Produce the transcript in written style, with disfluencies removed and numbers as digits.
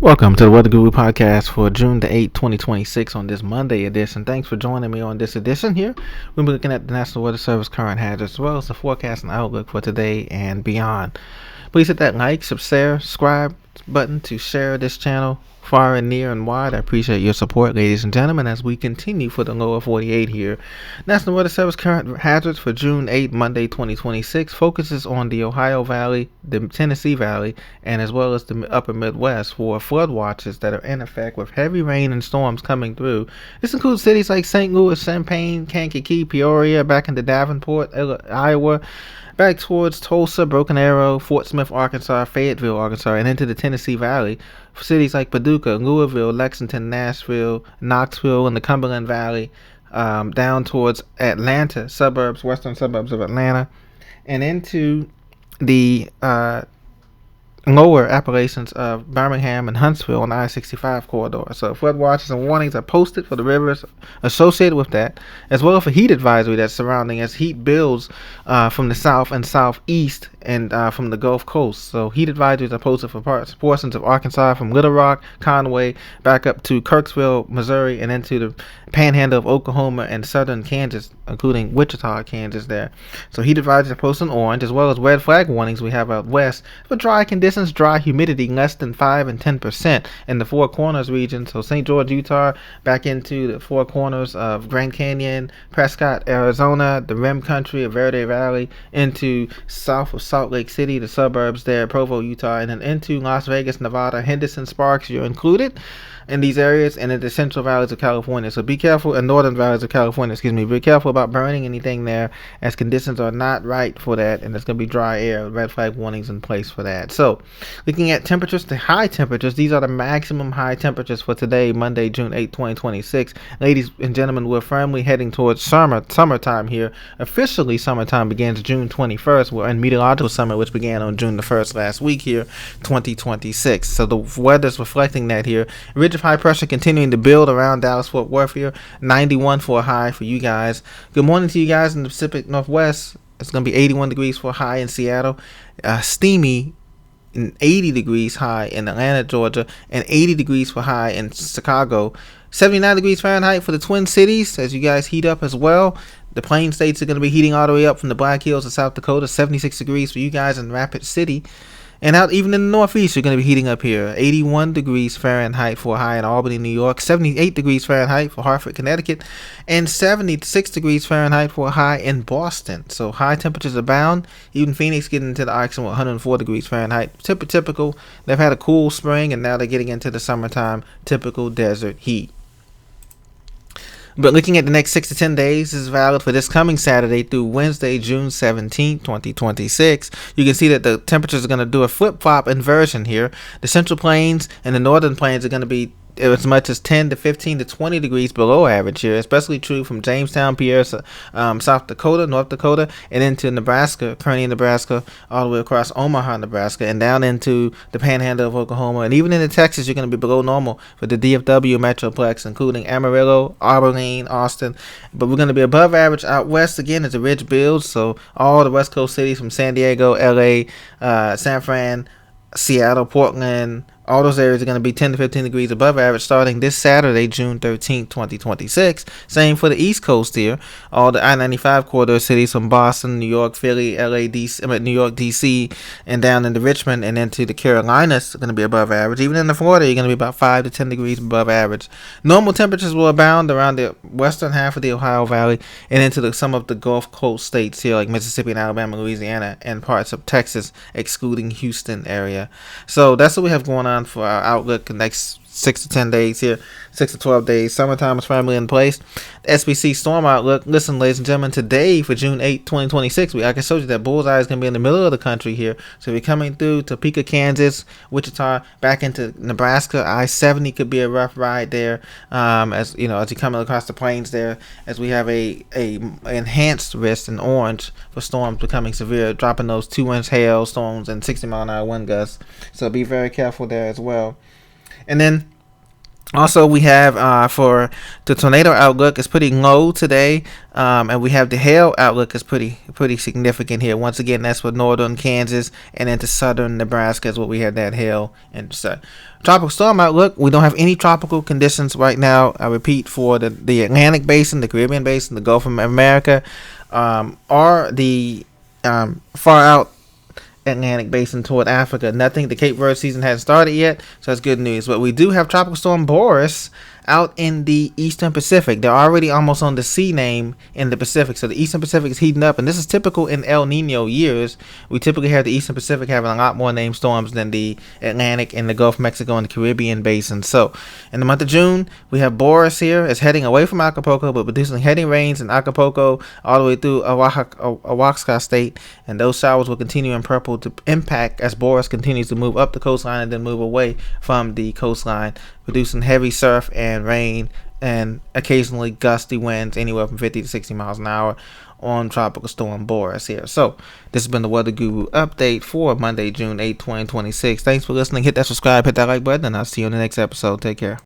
Welcome to the Weather Guru podcast for June the 8th, 2026 on this Monday edition. Thanks for joining me on this edition here. We'll be looking at the National Weather Service current hazards as well as the forecast and outlook for today and beyond. Please hit that like, subscribe button to share this channel far and near and wide. I appreciate your support, ladies and gentlemen, as we continue for the lower 48 here. National Weather Service current hazards for June 8, Monday 2026 focuses on the Ohio Valley, the Tennessee Valley, and as well as the upper Midwest for flood watches that are in effect with heavy rain and storms coming through. This includes cities like St. Louis, Champaign, Kankakee, Peoria, back into Davenport, Iowa, back towards Tulsa, Broken Arrow, Fort Smith, Arkansas, Fayetteville, Arkansas, and into the Tennessee Valley for cities like Paducah, Louisville, Lexington, Nashville, Knoxville, and the Cumberland Valley, down towards Atlanta, western suburbs of Atlanta, and into the lower Appalachians of Birmingham and Huntsville on the I-65 corridor. So flood watches and warnings are posted for the rivers associated with that, as well as a heat advisory that's surrounding as heat builds from the south and southeast and from the Gulf Coast. So heat advisories are posted for portions of Arkansas from Little Rock, Conway, back up to Kirksville, Missouri, and into the panhandle of Oklahoma and southern Kansas, including Wichita, Kansas there. So heat advisories are posted in orange, as well as red flag warnings we have out west for dry conditions, dry humidity less than 5 and 10% in the Four Corners region. So St. George, Utah, back into the Four Corners of Grand Canyon, Prescott, Arizona, the Rim Country of Verde Valley, into south of Salt Lake City, the suburbs there, Provo, Utah, and then into Las Vegas, Nevada, Henderson, Sparks, you're included in these areas, and in the central valleys of California. So be careful, in northern valleys of California, be careful about burning anything there, as conditions are not right for that, and it's going to be dry air. Red flag warnings in place for that. So looking at temperatures, the high temperatures, these are the maximum high temperatures for today, Monday, June 8, 2026. Ladies and gentlemen, we're firmly heading towards summertime here. Officially, summertime begins June 21st. We're in meteorological summer, which began on June the 1st last week here, 2026. So the weather's reflecting that here. Ridge of high pressure continuing to build around Dallas-Fort Worth here. 91 for a high for you guys. Good morning to you guys in the Pacific Northwest. It's going to be 81 degrees for a high in Seattle. Steamy and 80 degrees high in Atlanta, Georgia, and 80 degrees for high in Chicago. 79 degrees Fahrenheit for the Twin Cities as you guys heat up as well. The Plain States are going to be heating all the way up from the Black Hills of South Dakota. 76 degrees for you guys in Rapid City. And out even in the Northeast, you're going to be heating up here. 81 degrees Fahrenheit for a high in Albany, New York. 78 degrees Fahrenheit for Hartford, Connecticut. And 76 degrees Fahrenheit for a high in Boston. So high temperatures abound. Even Phoenix getting into the action with 104 degrees Fahrenheit. Typical. They've had a cool spring, and now they're getting into the summertime. Typical desert heat. But looking at the next 6 to 10 days, this is valid for this coming Saturday through Wednesday, June 17, 2026. You can see that the temperatures are going to do a flip-flop inversion here. The Central Plains and the Northern Plains are going to be as much as 10 to 15 to 20 degrees below average here, especially true from Jamestown, Pierre, South Dakota, North Dakota, and into Nebraska, Kearney, Nebraska, all the way across Omaha, Nebraska, and down into the panhandle of Oklahoma. And even into Texas, you're going to be below normal for the DFW Metroplex, including Amarillo, Abilene, Austin. But we're going to be above average out west again as the ridge builds. So all the West Coast cities from San Diego, LA, San Fran, Seattle, Portland, all those areas are going to be 10 to 15 degrees above average starting this Saturday, June 13, 2026. Same for the East Coast here. All the I-95 corridor cities from Boston, New York, Philly, LA, DC, New York, DC, and down into Richmond and into the Carolinas are going to be above average. Even in the Florida, you're going to be about 5 to 10 degrees above average. Normal temperatures will abound around the western half of the Ohio Valley and into some of the Gulf Coast states here like Mississippi and Alabama, Louisiana, and parts of Texas, excluding Houston area. So that's what we have going on for our outlook the next 6 to 10 days here, 6 to 12 days. Summertime is firmly in place. The SBC storm outlook. Listen, ladies and gentlemen, today for June 8, 2026, I can show you that bullseye is going to be in the middle of the country here. So if you're coming through Topeka, Kansas, Wichita, back into Nebraska, I-70 could be a rough ride there. As you know, as you're coming across the plains there, as we have a enhanced risk in orange for storms becoming severe, dropping those 2-inch hail storms and 60-mile-an-hour wind gusts. So be very careful there as well. And then Also, we have for the tornado outlook is pretty low today, and we have the hail outlook is pretty significant here. Once again, that's for northern Kansas and into southern Nebraska is what we have that hail. And so, tropical storm outlook, we don't have any tropical conditions right now. I repeat, for the Atlantic Basin, the Caribbean Basin, the Gulf of America, or the far out Atlantic Basin toward Africa. Nothing. The Cape Verde season hasn't started yet, so that's good news. But we do have Tropical Storm Boris out in the Eastern Pacific. They're already almost on the sea name in the Pacific, so the Eastern Pacific is heating up, and this is typical in El Nino years. We typically have the Eastern Pacific having a lot more named storms than the Atlantic and the Gulf of Mexico and the Caribbean Basin. So in the month of June, we have Boris here. It's heading away from Acapulco, but producing heavy rains in Acapulco all the way through Oaxaca State, and those showers will continue in purple to impact as Boris continues to move up the coastline and then move away from the coastline, producing heavy surf and rain and occasionally gusty winds anywhere from 50 to 60 miles an hour on Tropical Storm Boris here. So this has been the Weather Guru update for Monday, June 8, 2026. Thanks for listening. Hit that subscribe, hit that like button, and I'll see you on the next episode. Take care.